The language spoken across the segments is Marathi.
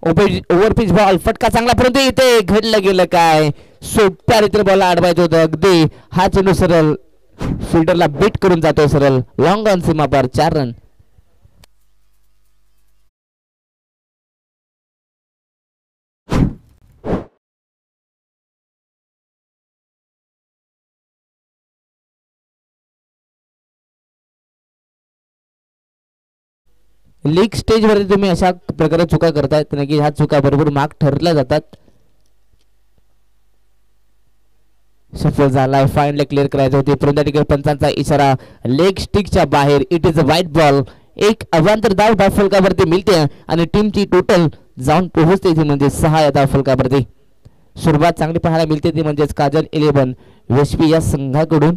ओव्हरपिच बॉल फटका चांगला परंतु इथे घडलं गेलं काय सोप्या रीतीने बॉल अडवायचं होतं अगदी हा चेंडू सरळ फिल्डरला बीट करून जातोय सरळ लॉंग ऑन सीमा पार 4 रन. लीग स्टेज वरती तुम्ही अशा प्रकारे चुका करताय की ह्या चुका बरोबर मार्क ठरल्या जातात. सफल झालाय फाईनली क्लिअर करायचं होते परंतु पंचांचा इशारा लेग स्टिकच्या बाहेर it is a white ball. एक अवांतर धाव धाव फलकावरती मिळते आणि टीमची टोटल जाऊन पोहोचते ती म्हणजे 6 या धाव फलकावरती. सुरुवात चांगली पाहायला मिळते ती म्हणजेच काजल 11 वेस्पी या संघाकडून.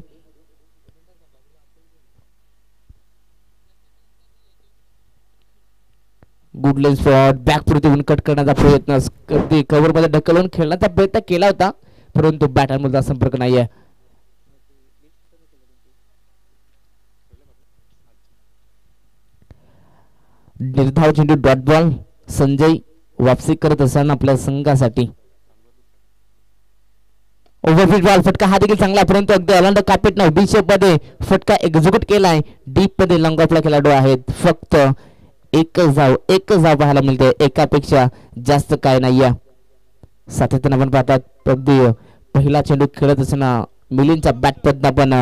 गुड लेन स्पॉट बॅक पृथ्वीहून कट करण्याचा प्रयत्न कव्हर मध्ये ढकलून खेळण्याचा प्रयत्न केला होता परंतु बॅटरमधला संपर्क नाहीये. निर्धाव चेंडू डॉट बॉल संजय वापसी करत असताना आपल्या संघासाठी. ओव्हरफील्ड बॉल फटका हा देखील चांगला परंतु अगदी ऑलांडो कापेटनं बी शेप मध्ये फटका एक्झिक्यूट केलाय. डीप मध्ये लॉंग ऑफला खेळाडू आहेत फक्त एकच धाव पाहायला मिळते एकापेक्षा जास्त काय नाहीये. सातत्यानं आपण पाहतात अगदी पहिला चेंडू खेळत असताना मिलिंदच्या बॅटपदनं आपण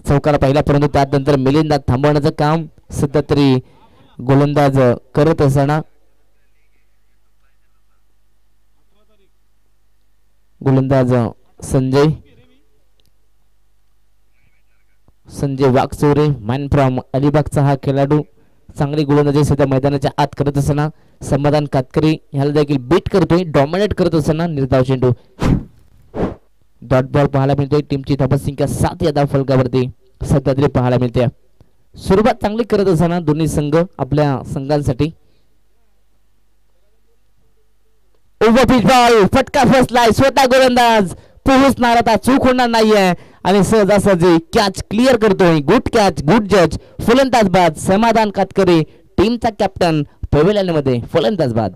चौकाला पाहिला परंतु त्यानंतर मिलिंदला थांबवण्याचं काम सध्या तरी गोलंदाज करत असताना गोलंदाज संजय वाकचौरे मॅन फ्रॉम अलिबागचा हा खेळाडू चांगली गोलंदाजी सध्या मैदानाच्या आत करत असताना समाधान कातकरी ह्याला देखील बीट करतोय डॉमिनेट करत असताना निर्धाव चेंडू डॉट बॉल पाहायला मिळतोय. टीमची धावसंख्या 7 या धाव फलकावरती सध्या तरी पाहायला मिळते. सुरुवात चांगली करत असताना दोन्ही संघ आपल्या संघांसाठी. ओव्हरपिच बॉल फटका फसलाय स्वतः गोलंदाज पोहोचणार आता चूक होणार नाहीये आणि सहजासहजी कॅच क्लिअर करतोय. गुड कॅच गुड जज फलंदाज बाद समाधान कातकरी टीमचा कॅप्टन पवेलियन मध्ये फलंदाज बाद.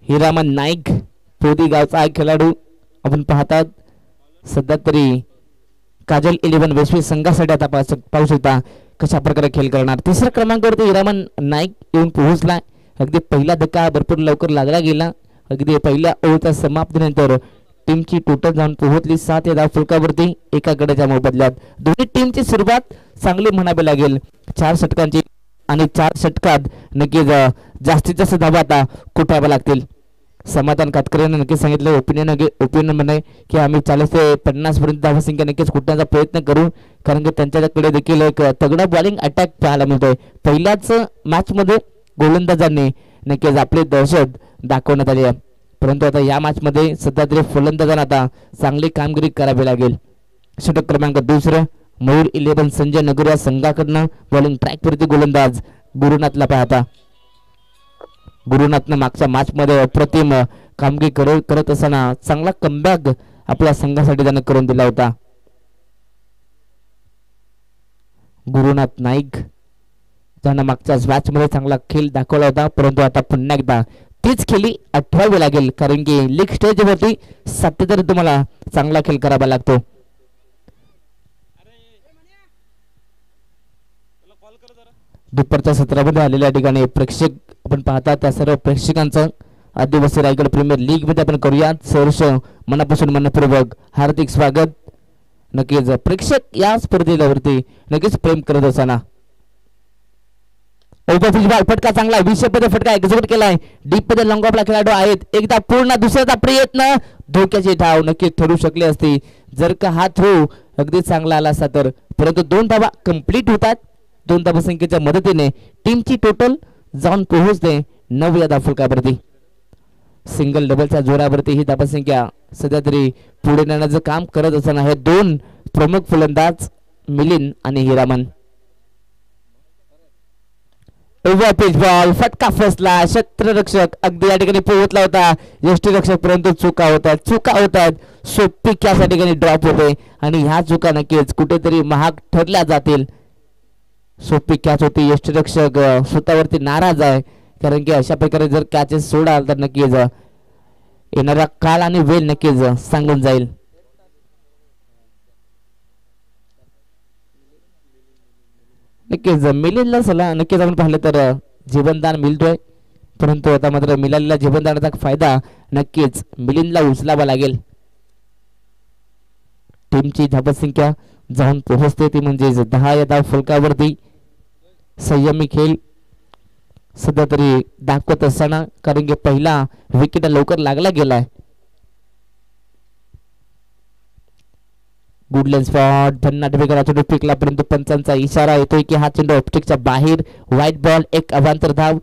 हिरामन नाईक पोदी गावचा हा खेळाडू आपण पाहतात सध्या तरी काजल 11 वेस्वी संघासाठी आता पाहू शकता कशा प्रकारे खेळ करणार. तिसऱ्या क्रमांकावरती हिरामन नाईक येऊन पोहोचलाय. अगदी पहिला धक्का भरपूर लवकर लागला गेला. अगदी पहिल्या ओव्हरच्या समाप्तीनंतर टीमची टोटल जाऊन पोहोचली 7 या धाव फलकावरती एका गड्याच्या मोबदल्यात. दोन्ही टीमची सुरुवात चांगली म्हणावी लागेल 4 षटकांची आणि 4 षटकात नक्कीच जास्तीत जास्त धावा आता कुठाव्या लागतील. समाधान कातकऱ्यांनी नक्कीच सांगितलं ओपिनियन म्हणे की आम्ही 40 ते 50 पर्यंत धावसंख्या नक्कीच कुठण्याचा प्रयत्न करू कारण की त्यांच्याकडे देखील एक तगडा बॉलिंग अटॅक पाहायला मिळतोय. पहिल्याच मॅच मध्ये गोलंदाजांनी नक्कीच आपली दहशत दाखवण्यात आली आहे परंतु आता या मॅच मध्ये सध्या तरी फलंदाजांना आता चांगली कामगिरी करावी लागेल. षटक क्रमांक 2 मयूर 11 संजय नगर या संघाकडनं बॉलिंग ट्रॅकवरती गोलंदाज गुरुनाथला पाहता. गुरुनाथनं मागच्या मॅच मध्ये अप्रतिम कामगिरी करत असताना चांगला कमबॅक आपल्या संघासाठी त्यानं करून दिला होता. गुरुनाथ नाईक ज्यानं मागच्या मॅच मध्ये चांगला खेळ दाखवला होता परंतु आता पुन्हा एकदा तीच खेळी आठवावी लागेल कारण की लीग स्टेज वरती सातत्याने तुम्हाला चांगला खेळ करावा लागतो. दुपारच्या सत्रामध्ये आलेल्या ठिकाणी प्रेक्षक आपण पाहता त्या सर्व प्रेक्षकांचं आदिवासी रायगड प्रीमियर लीग मध्ये आपण करूयात सहर्ष मनापासून मनपूर्वक हार्दिक स्वागत. नक्कीच प्रेक्षक या स्पर्धेवरती नक्कीच प्रेम करत असताना फटका चांगला विषयमध्ये फटका एक्झिक्यूट केलाय. डीप मध्ये लॉंग ऑफला खेळाडू आहेत एकदा पूर्ण दुसऱ्याचा प्रयत्न धोक्याची धाव नक्कीच ठरू शकली असती जर का हा थ्रो अगदी चांगला आला असता तर परंतु 2 धावा कंप्लीट होतात 2 धावसंख्येच्या मदतीने टीमची टोटल जाऊन पोहोचते 9 या धावफलकावरती. सिंगल डबलच्या जोरावरती ही धावसंख्या सध्या तरी पुढे नेण्याचं काम करत असताना हे दोन प्रमुख फलंदाज मिलिंद आणि हिरामन. ओव्हर पिच बॉल फटका फसला. क्षेत्ररक्षक अगदी या ठिकाणी पोहोचला होता यष्टीरक्षक, परंतु चुका होतात. सोपी कॅच या ठिकाणी ड्रॉप होते आणि ह्या चुका नक्कीच कुठेतरी महाग ठरल्या जातील. सोपी कॅच होती. यष्टीरक्षक स्वतःवरती नाराज आहे, कारण की अशा प्रकारे जर कॅचेस सोडाल तर नक्कीच येणारा काळ आणि वेळ नक्कीच सांगून जाईल. नक्कीच मिलिंदला सला नक्कीच आपण पाहिलं तर जीवनदान मिळतोय, परंतु आता मात्र मिळालेला जीवनदानाचा फायदा नक्कीच मिलिंदला उचलावा लागेल. टीमची धावसंख्या जाऊन पोहोचते ती म्हणजेच 10 या धाव फलकावरती. संयमी खेळ सध्या तरी दाखवत असताना, कारण की पहिला विकेट लवकर लागला गेलाय. गुडलँड स्पॉट भन्नाट वेगळा चेंडू फेकला, परंतु पंचांचा इशारा येतोय की हा चेंडू ऑप्टिकच्या बाहेर. व्हाईट बॉल, एक अवांतर धाव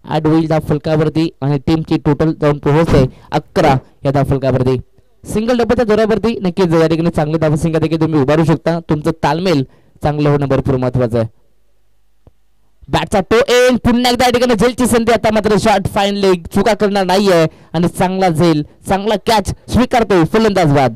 ऍड होईल धाव फलकावरती आणि टीमची टोटल जाऊन पोहोचते 11 या धाव फलकावरती. सिंगल डबलच्या जोरावरती नक्कीच या ठिकाणी चांगली धावसंख्या देखील तुम्ही उभारू शकता. तुमचं तालमेल चांगलं होणं भरपूर महत्वाचं आहे. बॅटचा टो एन पुन्हा एकदा या ठिकाणी झेलची संधी. आता मात्र शॉर्ट फाईन लेग चुका करणार नाहीये आणि चांगला झेल, चांगला कॅच स्वीकारतोय फलंदाज बाद.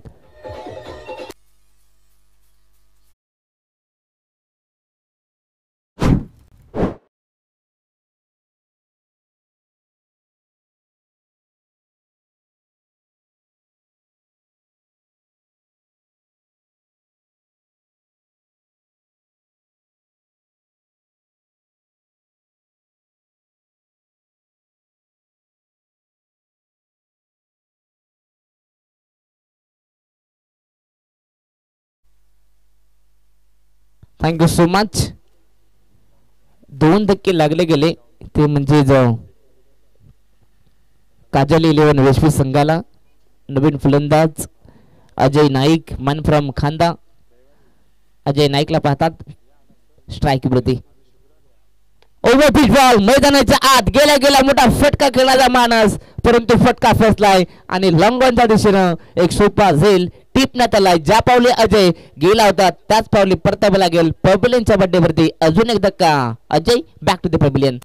Thank you so much. 2 धक्के लागले गेले ते म्हणजे काजल 11 वेशवी संघाला. नवीन फलंदाज अजय नाईक, मन फ्रॉम खांदा. अजय नाईकला पाहतात स्ट्राईक वरती. ओव्हर पिच बॉल मैदानाच्या आत गेला मोठा फटका खेळण्याचा मानस, परंतु फटका फसलाय आणि लॉंग ऑनच्या दिशेनं एक सोपा झेल टिपण्यात आलाय. ज्या पावले अजय गेला होता त्याच पावले परतावं लागेल. पॅव्हिलियनच्या बड्डेवरती अजून एक धक्का. Ajay back to the pavilion.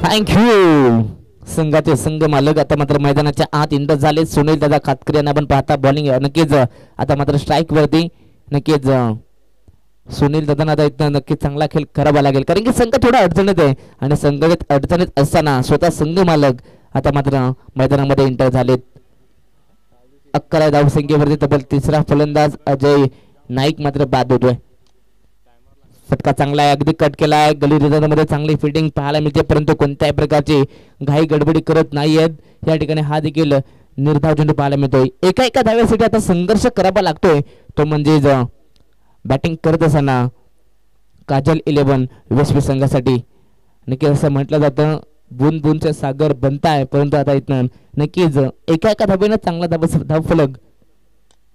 Thank you. संघाचे संघ मालक आता मात्र मैदानाच्या आत इंटर झाले. सुनील दादा खातकर यांना आपण पाहता बॉलिंग नक्कीच आता मात्र स्ट्राईक वरती. नक्कीच सुनील दादा आता इथं नक्कीच चांगला खेळ करावा लागेल, कारण की संघ थोडा अडचणीत आहे आणि संघटित अडचणीत असताना स्वतः संघ मालक आता मात्र मैदानामध्ये इंटर झालेत. 11 धावसंख्येवरती तब्बल तिसरा फलंदाज अजय नाईक मात्र बाद होतोय. फटका चांगला आहे, अगदी कट केला आहे. गली रिझर्व्हमध्ये चांगली फिल्डिंग पाहायला मिळते, परंतु कोणत्याही प्रकारची घाई गडबडी करत नाहीयेत या ठिकाणी. हा देखील निर्धाव चेंडू पाहायला मिळतोय. एका धाव्यासाठी आता संघर्ष करावा लागतोय, तो म्हणजे बॅटिंग करत असताना काजल 11 वेशवी संघासाठी. नक्की असं म्हटलं जातं बूंद बूंदचे सागर बनताय, परंतु आता इथं नक्कीच एका धावेनं चांगला धाव फलक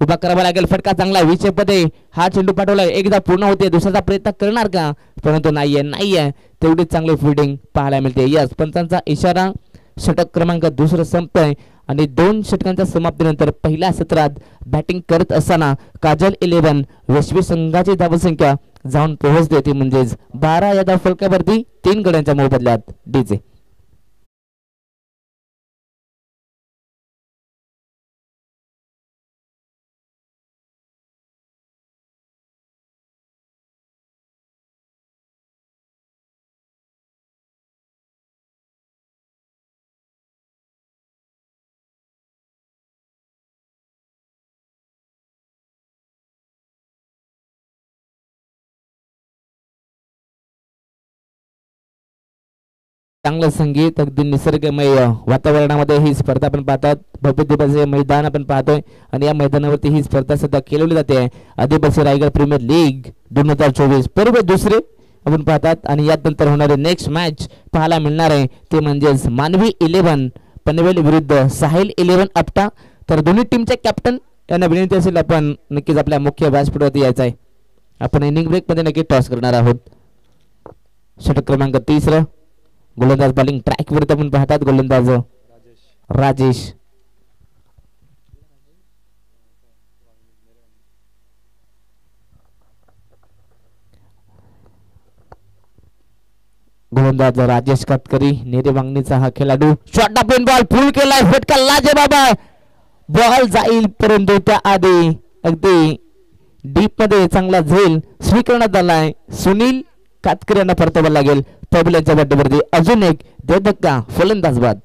उभा करावा लागेल. फटका चांगला विषयपदे हा चेंडू पाठवला. एकदा पूर्ण होते, दुसऱ्याचा प्रयत्न करणार का, परंतु नाहीये तेवढी चांगली फिल्डिंग पाहायला मिळते. यस, पंचांचा इशारा. षटक क्रमांक दुसरं संपतंय आणि 2 षटकांच्या समाप्तीनंतर पहिल्या सत्रात बॅटिंग करत असताना काजल 11 वेशवी संघाची धावसंख्या जाऊन पोहोचते ती म्हणजेच 12 या धाव फलकावरती 3 गड्यांच्या मोबदल्यात डीजे. चांगलं संगीत अगदी निसर्गमय वातावरणामध्ये ही स्पर्धा आपण पाहतात. भव्य दिवसाचे मैदान आपण पाहतोय आणि या मैदानावरती ही स्पर्धा सध्या खेळवली जाते. आदिवासी रायगड प्रीमियर लीग 2024 बरोबर दुसरे आपण पाहतात आणि यानंतर होणारे नेक्स्ट मॅच पाहायला मिळणार आहे ते म्हणजेच मानवी 11 पनवेल विरुद्ध साहिल 11 आपटा. तर दोन्ही टीमचे कॅप्टन यांना विनंती असेल आपण नक्कीच आपल्या मुख्य व्यासपीठावरती यायचं आहे. आपण इनिंग ब्रेकमध्ये नक्की टॉस करणार आहोत. षटक क्रमांक 30 गोलंदाज बॉलिंग ट्रॅक वरती आपण पाहतात. गोलंदाज राजेश गोलंदाज राजेश कातकरी नेरे वांगणीचा हा खेळाडू शॉर्ट पेन बॉल फुल केलाय फटका लाजे बाबा बॉल जाईल परंतु त्या आधी अगदी डीप मध्ये चांगला झेल स्वीकारण्यात आलाय. सुनील कातकरी यांना परतावा लागेल. पबल्यांच्या बॅटवरती अजून एक धक्का फलंदाज बाद.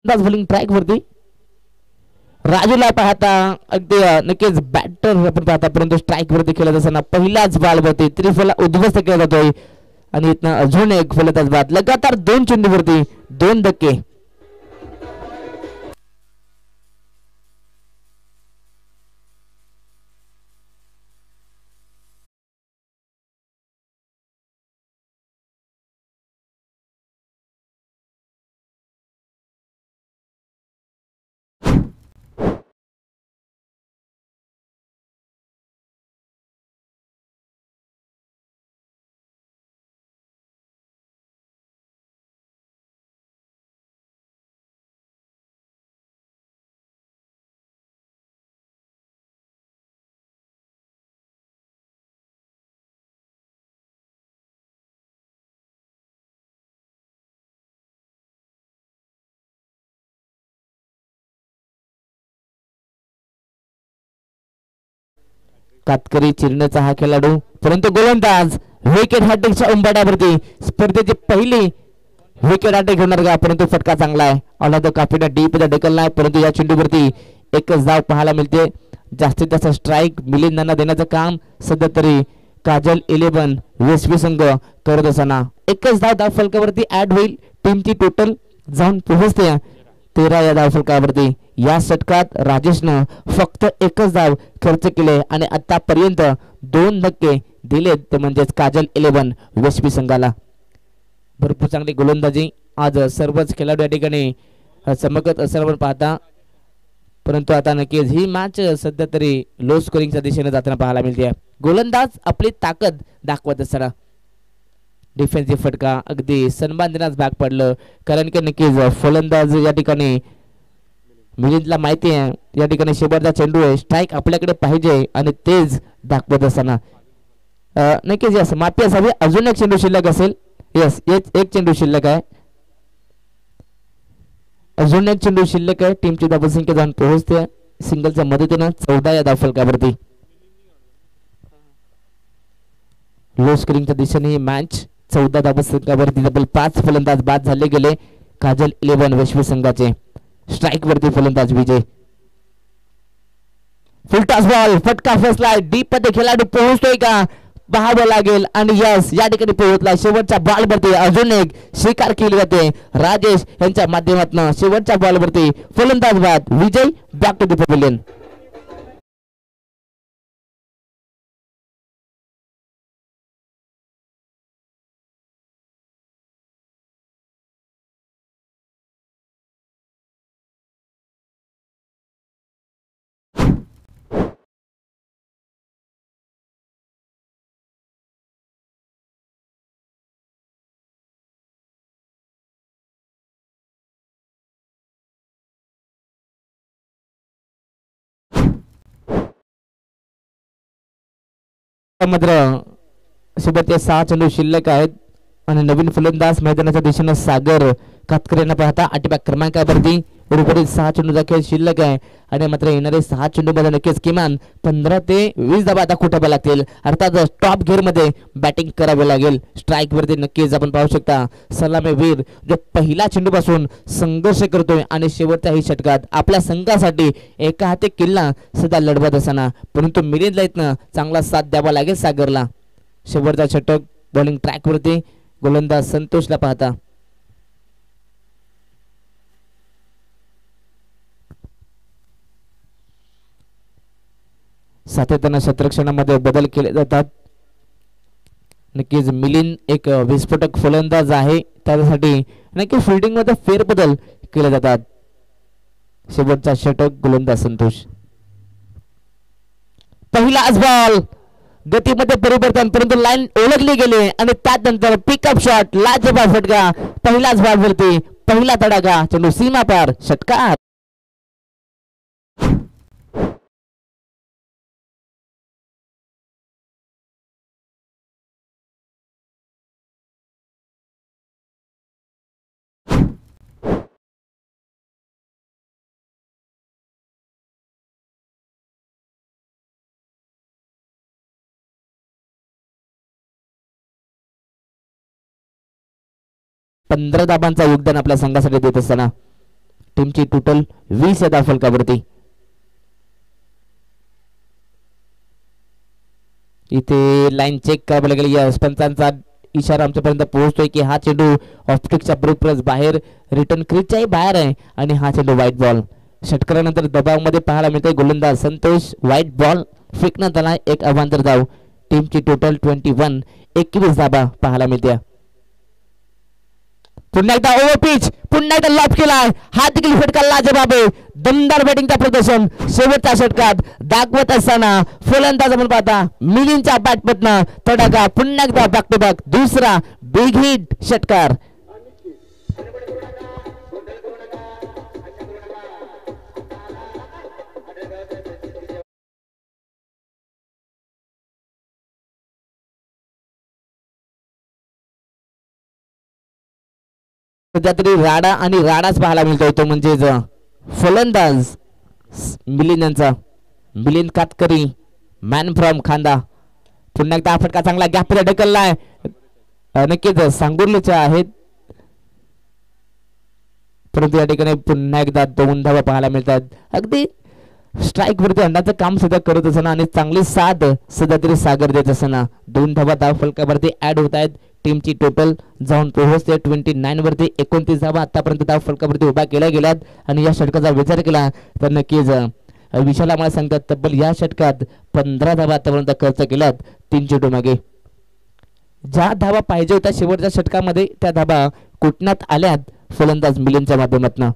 बॉलिंग ट्रॅक वरती राजूला पाहता अगदी नक्कीच बॅटर आपण पाहता परंतु स्ट्राईक वरती खेळत असताना पहिलाच बॉल वरती त्रिफला उद्ध्वस्त केला जातोय आणि इथनं अजून एक फलंदाज बाद. लगातार 2 चेंडूवरती 2 धक्के. कातकरी चिरण्याचा हा खेळाडू परंतु गोलंदाज विकेट हॅट्रिकच्या उंबरठ्यावरती स्पर्धेची पहिली विकेट हॅट्रिक होणार का परंतु फटका चांगला आहे. ऑल कापीला डीप ढकलला परंतु या चेंडूवरती एकच धाव पाहायला मिळते. जास्तीत जास्त स्ट्राईक मिलिंदांना देण्याचं काम सध्या तरी काजल 11 वेसवी संघ करत असताना एकच धाव फलकावरती ऍड होईल. टीमची टोटल जाऊन पोहोचते 13 या धाव फलकावरती. या षटकात राजेशनं फक्त एकच धाव खर्च केले आणि आतापर्यंत 2 धक्के दिलेत ते म्हणजेच काजल 11 वेसवी संघाला. भरपूर चांगली गोलंदाजी आज सर्वच खेळाडू या ठिकाणी चमकत असल्यावर पाहता परंतु आता नक्कीच ही मॅच सध्या तरी लो स्कोरिंगच्या दिशेने जाताना पाहायला मिळते. गोलंदाज आपली ताकद दाखवत असताना डिफेन्सिव्ह फटका अगदी सन्मान देण्यास भाग पडलं कारण की नक्कीच फलंदाज या ठिकाणी मिलिंदला माहिती आहे या ठिकाणी शेवटचा चेंडू आहे स्ट्राईक आपल्याकडे पाहिजे आणि तेज दाखवत असताना नक्कीच यस माफी असावी. अजून एक चेंडू शिल्लक असेल. यस एक चेंडू शिल्लक आहे. अजून एक चेंडू शिल्लक आहे. टीमची धावसंख्या जाऊन पोहोचते सिंगलच्या मदतीनं 14 या धावफलकावरती. लो स्कोरिंगच्या दिशेने ही मॅच 14 धावसंख्यावरती तब्बल 5 फलंदाज बाद झाले गेले. काजल 11 वेश्वी संघाचे स्ट्राईक वरती फलंदाज विजय. फुलटॉस बॉल फटका फसलाय डीप मध्ये खेळाडू पोहोचतोय का पाहावं लागेल आणि यस या ठिकाणी पोहोचला. शेवटच्या बॉलवरती अजून एक शिकार केली जाते राजेश यांच्या माध्यमातून. शेवटच्या बॉलवरती फलंदाज बाद Vijay. Back to the pavilion. मात्र सोबत 6 चेंडू शिल्लक आहेत आणि नवीन फलंदाज मैदानाच्या दिशेने सागर कातकर यांना पाहता अटीपॅक क्रमांकावरती उर्वरित 6 चेंडूचा खेळ शिल्लक आहे आणि मात्र येणारे 6 चेंडू मध्ये नक्कीच किमान 15 ते 20 धावा आता खोटावे लागतील. अर्थात टॉप गिअर मध्ये बॅटिंग करावे लागेल. स्ट्राईक वरती नक्कीच आपण पाहू शकता सलामीवीर जो पहिला चेंडू पासून संघर्ष करतोय आणि शेवटच्याही षटकात आपल्या संघासाठी एका हाती किल्ला सध्या लढवत असताना परंतु मिलिंद लयतनं चांगला साथ द्यावा लागेल सागरला. शेवटचा षटक बॉलिंग ट्रॅक वरती गोलंदाज संतोषला पाहता सातत्याने क्षेत्ररक्षणामध्ये बदल केले जातात. नक्कीच मिलिंद एक विस्फोटक फलंदाज आहे त्यासाठी नक्की फिल्डिंग मध्ये फेरबदल केले जातात. शेवटचा षटक गोलंदाज संतोष पहिलाच बॉल गतीमध्ये परिवर्तन परंतु लाईन ओळखली गेली आणि त्यानंतर पिकअप शॉट लाजवाब फटका पहिलाच बॉल वरती पहिला तडाखा चेंडू सीमा पार षटकार. पंधरा धाबांचा योगदान आपल्या संघासाठी देत असताना टीमची टोटल 20 या फलकावरती इथे लाईन चेक करावी लागेल. या पंचांचा इशारा आमच्यापर्यंत पोहोचतोय की हा चेंडू ऑफस्टिकच्या बरोबर बाहेर रिटर्न क्रीजच्याही बाहेर आहे आणि हा चेंडू व्हाईट बॉल. षटकारानंतर दबावामध्ये पाहायला मिळतोय गोलंदाज संतोष व्हाईट बॉल फेकण्यात आला. एक अवांतर धाव टीमची टोटल 21 धाबा पाहायला मिळते. पुन्हा एकदा ओव्हर पिच पुन्हा एकदा लॉब केलाय हा देखील फटका लाजवाब आहे. दमदार बॅटिंगचा प्रदर्शन शेवटच्या षटकात दाखवत असताना फलंदाज आपण पाहता मिलिंदच्या बॅटमधनं तडाखा पुन्हा एकदा बॅक टू बॅक दुसरा बिग हिट षटकार. सध्या तरी राडा आणि राडाच पाहायला मिळतोय तो म्हणजे फलंदाज मिलिंद यांचा मिलिंद कातकरी मॅन फ्रॉम खांदा. पुन्हा एकदा फटका चांगला गॅप मध्ये ढकललाय. नक्कीच सांगुर्लीचे आहेत परंतु या ठिकाणी पुन्हा एकदा 2 धावा पाहायला मिळतात. अगदी स्ट्राईक वरती अंडाचं काम सुद्धा करत असताना आणि चांगली साथ सध्या तरी सागर देत असताना 2 धावा धाव फलकावरती ऍड होत आहेत. टीमची टोटल जाऊन पोहोचते 29 वरती. 29 धावा आतापर्यंत धाव फलकावरती उभा केल्या गेल्यात आणि या षटकाचा विचार केला तर नक्कीच विशाल आम्हाला सांगतात तब्बल या षटकात 15 धावा आतापर्यंत खर्च केल्यात 3 चेंडू मागे. ज्या धावा पाहिजे होत्या शेवटच्या षटकामध्ये त्या धावा कुटण्यात आल्यात फलंदाज मिलिंदच्या माध्यमातून.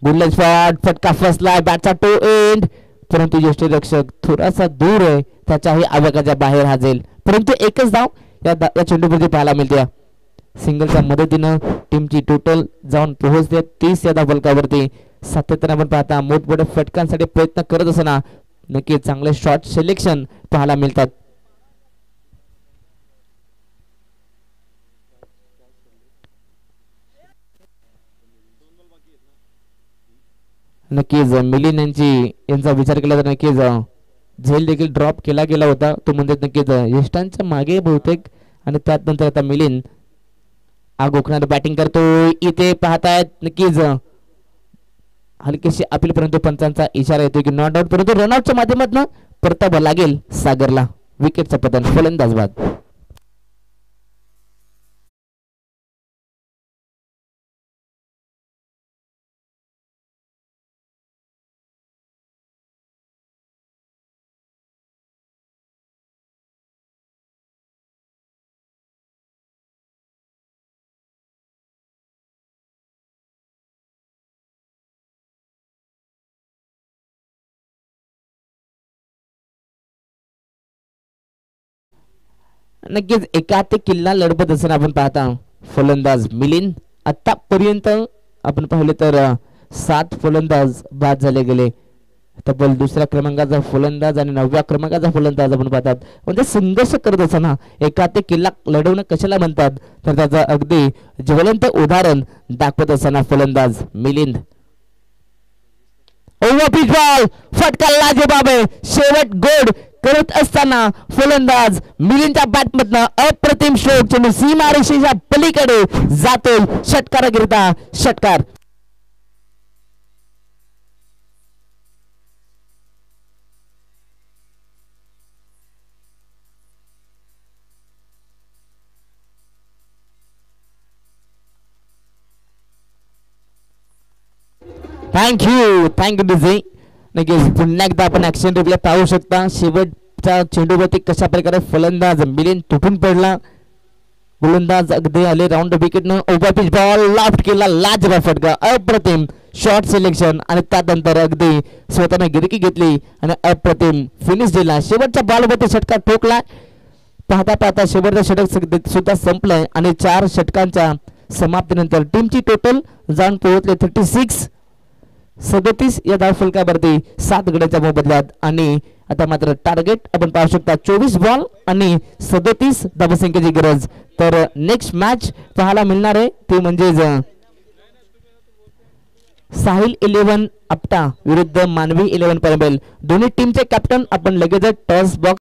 गुडलक शॉट फटका फसला बॅटचा टो एंड परंतु यष्टीरक्षक थोडासा दूर आहे त्याच्याही आवाकाच्या बाहेर हा जाईल परंतु एकच धाव या चेंडूवरती पाहायला मिळते. सिंगलच्या मदतीनं टीमची टोटल जाऊन पोहोचते 30 या धाव फलकावरती. सातत्याने आपण पाहता मोठमोठ्या फटकांसाठी प्रयत्न करत असताना नक्की चांगले शॉट सिलेक्शन पाहायला मिळतात. नक्कीच मिलिंद यांचा विचार केला तर नक्कीच झेल देखील ड्रॉप केला गेला होता तो म्हणजे नक्कीच यष्टांच्या मागे बहुतेक आणि त्यानंतर आता मिलिंद आग ओकणारी बॅटिंग करतो. इथे पाहतायत नक्कीच हलकीशी अपील परंतु पंचांचा इशारा येतो की नॉट आउट परंतु रनआउटच्या माध्यमातून परतावा लागेल सागरला. विकेटचं पतन फलंदाज बाद. नक्कीच एकात किल्ला लढवत असताना आपण पाहता फलंदाज मिलिंद. आतापर्यंत आपण पाहिले तर 7 फलंदाज बाद झाले गेले तब्बल दुसऱ्या क्रमांकाचा फलंदाज आणि 9व्या क्रमांकाचा फलंदाज आपण पाहतात. म्हणजे संघर्ष करत असताना एका ते किल्ला लढवणं कशाला म्हणतात तर त्याचं अगदी ज्वलंत उदाहरण दाखवत असताना फलंदाज मिलिंद. ओव्हरपिच बॉल, फटका लाजवाब आहे. शेवट गोड करत असताना फलंदाज मिलिंदच्या बॅटमधनं अप्रतिम स्ट्रोक, चेंडू सीमारेषेच्या पलीकडे जातो. षटकाराकरिता षटकार. Thank you DJ. नक्कीच पुन्हा एकदा आपण ऍक्शन रिप्ले पाहू शकता. शेवटच्या चेंडूवरती कशा प्रकारे फलंदाज मिलिंद तुटून पडला. गोलंदाज अगदी आले राऊंड विकेटनं. ओव्हरपिच बॉल लॉफ्ट केला, लाजवाब फटका, अप्रतिम शॉर्ट सिलेक्शन आणि त्यानंतर अगदी स्वतःने गिरकी घेतली आणि अप्रतिम फिनिश दिला. शेवटच्या बॉलवरती षटकार ठोकला. पाहता पाहता शेवटचं षटक सुद्धा संपलंय आणि 4 षटकांच्या समाप्तीनंतर टीमची टोटल जाऊन पोहोचले 37 या धावफलकावरती 7 गड्याच्या मोबदल्यात. आणि आता मात्र टार्गेट आपण पाहू शकता 24 बॉल आणि 37 धावसंख्येची गरज. तर नेक्स्ट मॅच पाहायला मिळणार आहे ती म्हणजेच साहिल 11 आपटा विरुद्ध मानवी 11 पनवेल. दोन्ही टीमचे कॅप्टन आपण लगेच टॉस बॉक्स